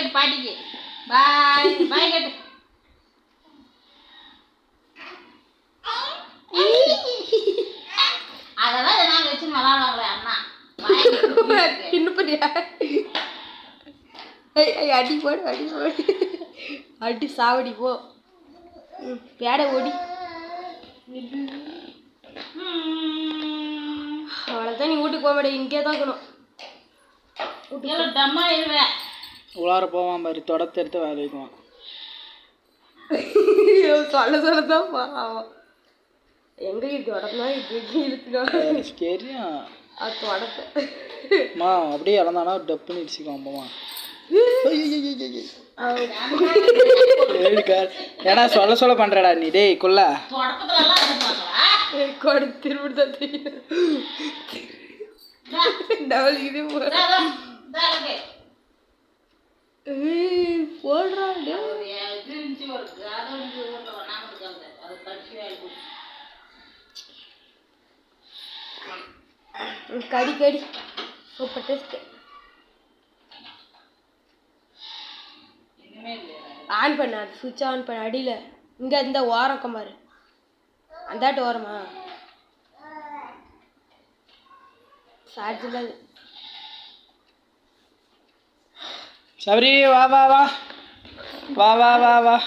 கட்டு பாட்டிக்கு. பாய் பாய் கட்டு. அதெல்லாம் நான் வச்சு விளாடுவாங்களே அண்ணா. இன்னும் பண்ணியா அடி போடு அடி போடு அடி சாவடி போ பேட ஓடி அவ்வளோதான். நீ வீட்டுக்கு போக மாட்டே, இங்கே தான் இருக்கணும். வீட்டுக்கு டம்மா இருவேன். உள்ளார போவான் பாரு, தொடத்தை எடுத்து வேலை வைக்குவான். சொல்ல தான் பாவம். எங்க இது உடம்புதான் இது இழுத்துடும் தெரியும். அது தொடத்தை மா அப்படியே இழந்தானா டப்புன்னு இடிச்சுக்குவான் போமா. ஏன்னா சொல்ல பண்றடா நீ. டேய் கொல்ல திருவிடுதான் தெரியும். போடுறா கடி கடி சூப்பர் டேஸ்ட். ஆன் பண்ண, அது சுவிட்ச் ஆன் பண்ண. அடியில் இங்கே இந்த ஓரம் கம்பாரு, அந்தாட்டு ஓரமா சார்ஜ் இல்லை. சபரி வா வா வா வா வா வா வா.